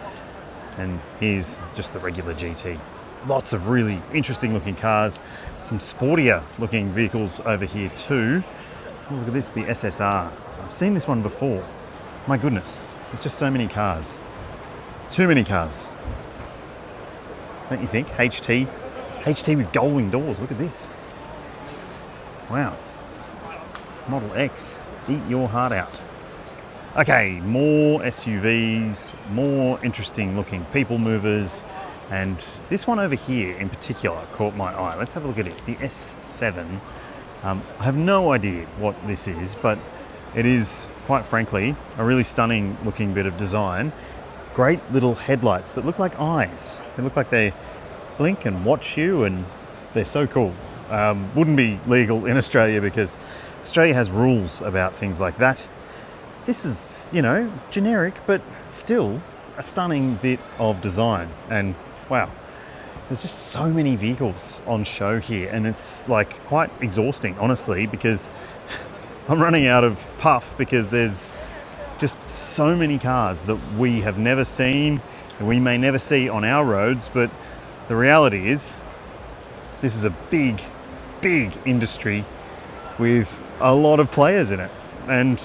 And here's just the regular GT. Lots of really interesting looking cars. Some sportier looking vehicles over here too. Oh, look at this, the SSR. I've seen this one before. My goodness, there's just so many cars. Too many cars. Don't you think? HT with gull-wing doors, look at this. Wow. Model X, eat your heart out. Okay, more SUVs, more interesting looking people movers, and this one over here in particular caught my eye. Let's have a look at it, the S7. I have no idea what this is, but it is, quite frankly, a really stunning looking bit of design. Great little headlights that look like eyes. They look like they blink and watch you, and they're so cool. Wouldn't be legal in Australia because Australia has rules about things like that. This is, you know, generic, but still a stunning bit of design. And wow, there's just so many vehicles on show here, and it's like quite exhausting, honestly, because I'm running out of puff because there's just so many cars that we have never seen and we may never see on our roads. But the reality is this is a big, big industry with a lot of players in it. And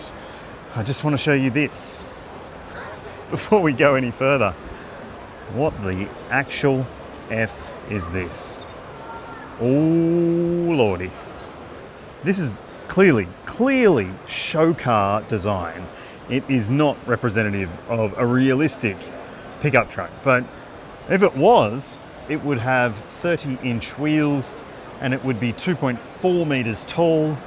I just want to show you this before we go any further. What the actual F is this? Oh lordy. This is clearly show car design. It is not representative of a realistic pickup truck, but if it was, it would have 30-inch wheels and it would be 2.4 meters tall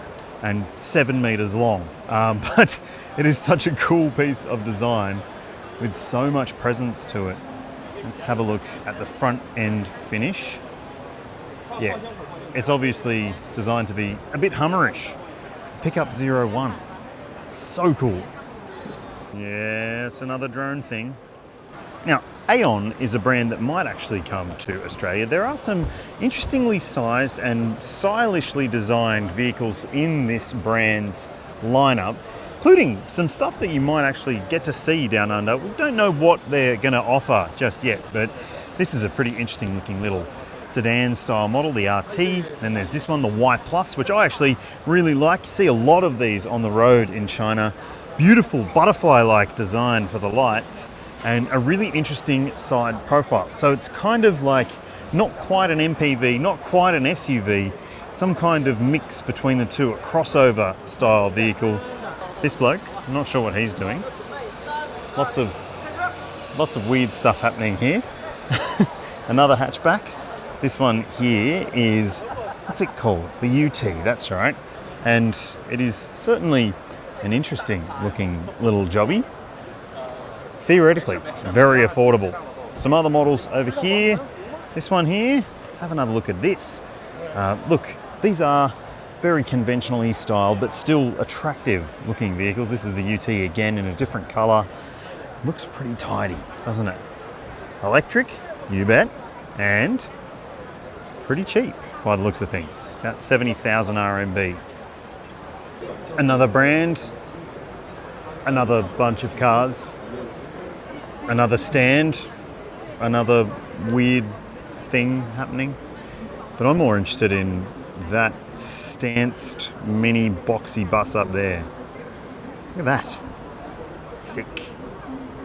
and 7 meters long. But it is such a cool piece of design with so much presence to it. Let's have a look at the front end finish. Yeah, it's obviously designed to be a bit Hummerish. Pickup 01. So cool. Yes, another drone thing. Now, Aeon is a brand that might actually come to Australia. There are some interestingly sized and stylishly designed vehicles in this brand's lineup, including some stuff that you might actually get to see down under. We don't know what they're going to offer just yet, but this is a pretty interesting looking little sedan style model, the RT. Then there's this one, the Y Plus, which I actually really like. You see a lot of these on the road in China. Beautiful butterfly-like design for the lights and a really interesting side profile. So it's kind of like not quite an MPV, not quite an SUV, some kind of mix between the two, a crossover style vehicle. This bloke, I'm not sure what he's doing. Lots of weird stuff happening here. Another hatchback. This one here is, what's it called? The UT, that's right. And it is certainly an interesting looking little jobby. Theoretically, very affordable. Some other models over here. This one here, have another look at this. Look, these are very conventionally styled, but still attractive looking vehicles. This is the UT again in a different color. Looks pretty tidy, doesn't it? Electric, you bet, and pretty cheap by the looks of things. About 70,000 RMB. Another brand, another bunch of cars, another stand, another weird thing happening. But I'm more interested in that stanced mini boxy bus up there. Look at that. Sick.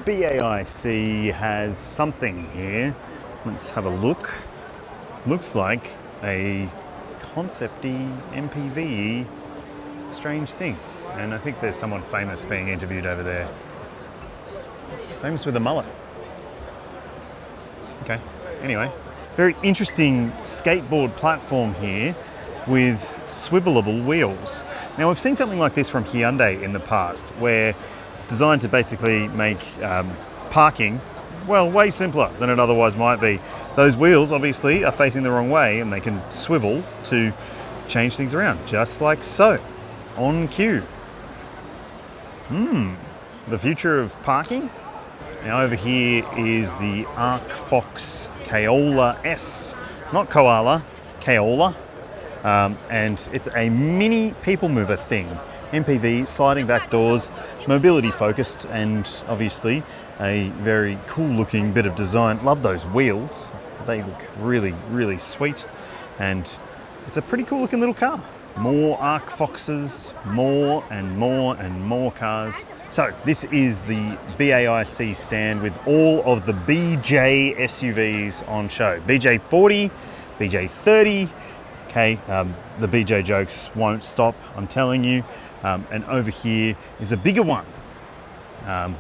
BAIC has something here. Let's have a look. Looks like a concept-y MPV strange thing. And I think there's someone famous being interviewed over there. Famous with a mullet. Okay, anyway. Very interesting skateboard platform here with swivelable wheels. Now we've seen something like this from Hyundai in the past where it's designed to basically make parking, well, way simpler than it otherwise might be. Those wheels obviously are facing the wrong way and they can swivel to change things around, just like so, on cue. The future of parking. Now over here is the Arc Fox Kaola S, not Koala, Kaola. And it's a mini people mover thing. MPV, sliding back doors, mobility focused, and obviously a very cool looking bit of design. Love those wheels. They look really, really sweet. And it's a pretty cool looking little car. More Arc Foxes, more and more and more cars. So this is the BAIC stand with all of the BJ SUVs on show. BJ40, BJ30, okay, the BJ jokes won't stop, I'm telling you. And over here is a bigger one.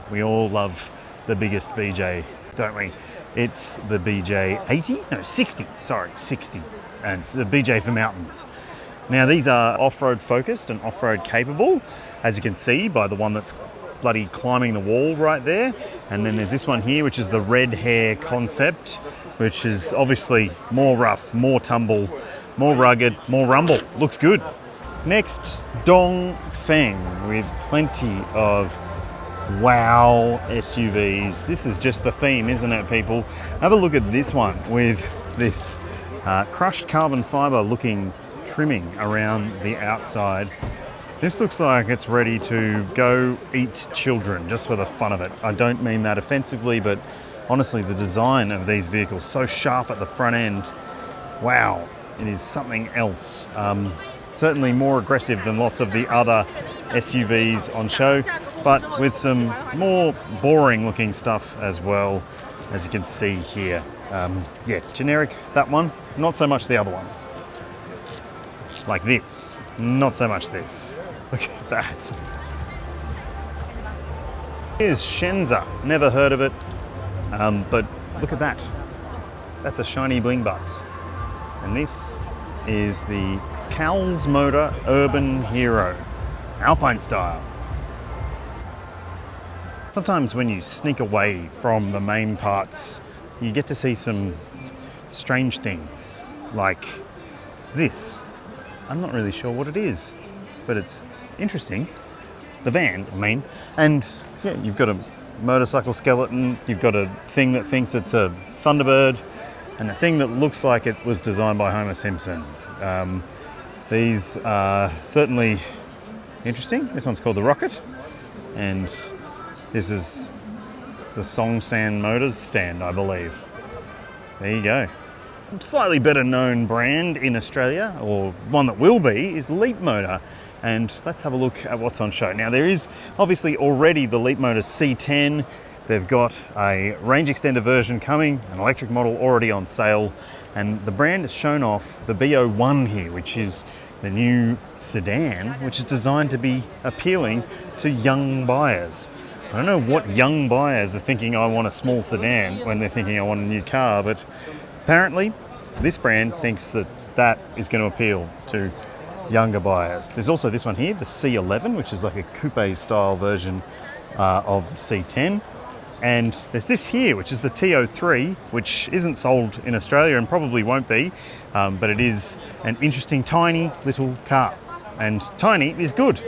We all love the biggest BJ, don't we? It's the BJ 80, no 60, sorry, 60. And it's the BJ for mountains. Now these are off-road focused and off-road capable, as you can see by the one that's bloody climbing the wall right there. And then there's this one here, which is the red hair concept, which is obviously more rough, more tumble, more rugged, more rumble. Looks good. Next, Dongfeng with plenty of wow SUVs. This is just the theme, isn't it, people? Have a look at this one with this crushed carbon fiber looking trimming around the outside. This looks like it's ready to go eat children just for the fun of it. I don't mean that offensively, but honestly, the design of these vehicles, so sharp at the front end, wow, it is something else. Certainly more aggressive than lots of the other SUVs on show, but with some more boring looking stuff as well, as you can see here. Yeah, generic, that one, not so much the other ones. Like this, not so much this. Look at that. Here's Shenza, never heard of it, but look at that. That's a shiny bling bus. And this is the Cowles Motor Urban Hero, Alpine style. Sometimes when you sneak away from the main parts, you get to see some strange things, like this. I'm not really sure what it is, but it's interesting. The van, I mean. And yeah, you've got a motorcycle skeleton, you've got a thing that thinks it's a Thunderbird, and a thing that looks like it was designed by Homer Simpson. These are certainly interesting. This one's called the Rocket, and this is the Songsan Motors stand, I believe. There you go. slightly better known brand in Australia, or one that will be, is Leapmotor. And let's have a look at what's on show. Now there is obviously already the Leapmotor C10. They've got a range extender version coming, an electric model already on sale, and the brand has shown off the B01 here, which is the new sedan, which is designed to be appealing to young buyers. I don't know what young buyers are thinking I want a small sedan when they're thinking I want a new car, but apparently this brand thinks that that is going to appeal to younger buyers. There's also this one here, the C11, which is like a coupe style version of the C10. And there's this here, which is the T03, which isn't sold in Australia and probably won't be, but it is an interesting, tiny little car. And tiny is good.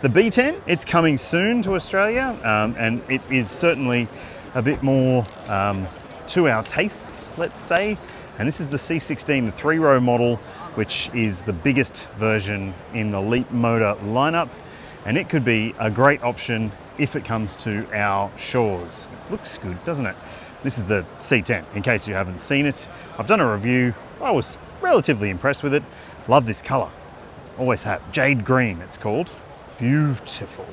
The B10, it's coming soon to Australia, and it is certainly a bit more to our tastes, let's say. And this is the C16, the 3-row model, which is the biggest version in the Leapmotor lineup. And it could be a great option if it comes to our shores. It looks good, doesn't it? This is the C10, in case you haven't seen it. I've done a review. I was relatively impressed with it. Love this color. Always have. Jade green, it's called. Beautiful.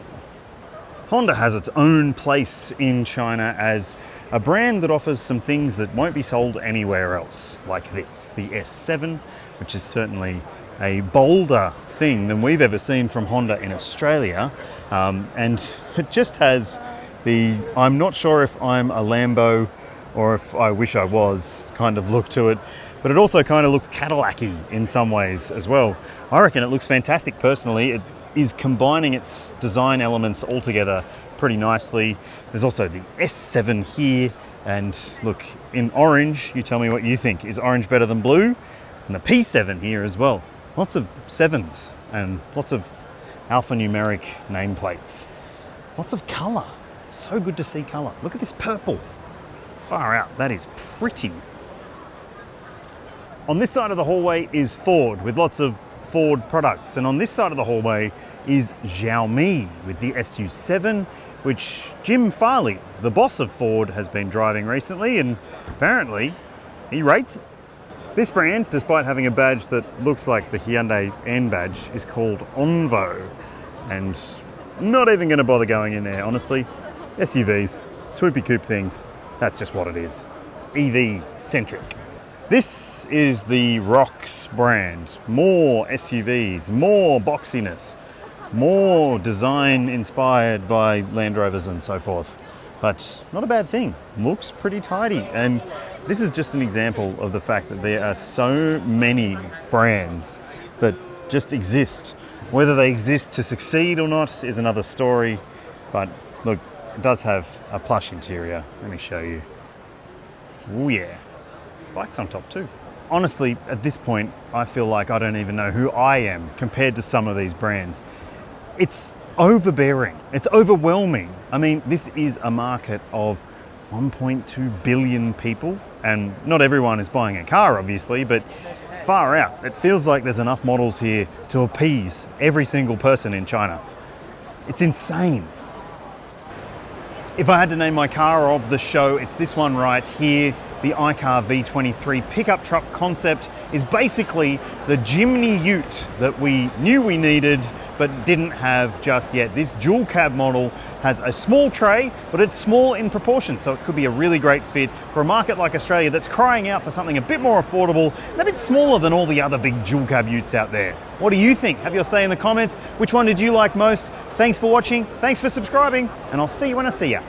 Honda has its own place in China as a brand that offers some things that won't be sold anywhere else, like this, the S7, which is certainly a bolder thing than we've ever seen from Honda in Australia. And it just has the, I'm not sure if I'm a Lambo or if I wish I was, kind of look to it. But it also kind of looks Cadillac-y in some ways as well. I reckon it looks fantastic personally. It is combining its design elements all together pretty nicely. There's also the S7 here, and look, in orange, you tell me what you think. Is orange better than blue? And the P7 here as well. Lots of 7s and lots of alphanumeric nameplates. Lots of colour. So good to see colour. Look at this purple. Far out, that is pretty. On this side of the hallway is Ford with lots of Ford products, and on this side of the hallway is Xiaomi with the SU7, which Jim Farley, the boss of Ford, has been driving recently, and apparently he rates it. This brand, despite having a badge that looks like the Hyundai N badge, is called Onvo, and not even going to bother going in there, honestly. SUVs, swoopy coupe things, that's just what it is. EV-centric. This is the Rox brand. More SUVs, more boxiness, more design inspired by Land Rovers and so forth. But not a bad thing. Looks pretty tidy. And this is just an example of the fact that there are so many brands that just exist. Whether they exist to succeed or not is another story. But look, it does have a plush interior. Let me show you. Oh yeah. Bikes on top too. Honestly, at this point, I feel like I don't even know who I am compared to some of these brands. It's overbearing. It's overwhelming. I mean, this is a market of 1.2 billion people, and not everyone is buying a car, obviously, but far out. It feels like there's enough models here to appease every single person in China. It's insane. If I had to name my car of the show, it's this one right here. The Icar V23 pickup truck concept is basically the Jimny Ute that we knew we needed but didn't have just yet. This dual cab model has a small tray, but it's small in proportion, so it could be a really great fit for a market like Australia that's crying out for something a bit more affordable and a bit smaller than all the other big dual cab Utes out there. What do you think? Have your say in the comments. Which one did you like most? Thanks for watching, thanks for subscribing, and I'll see you when I see ya.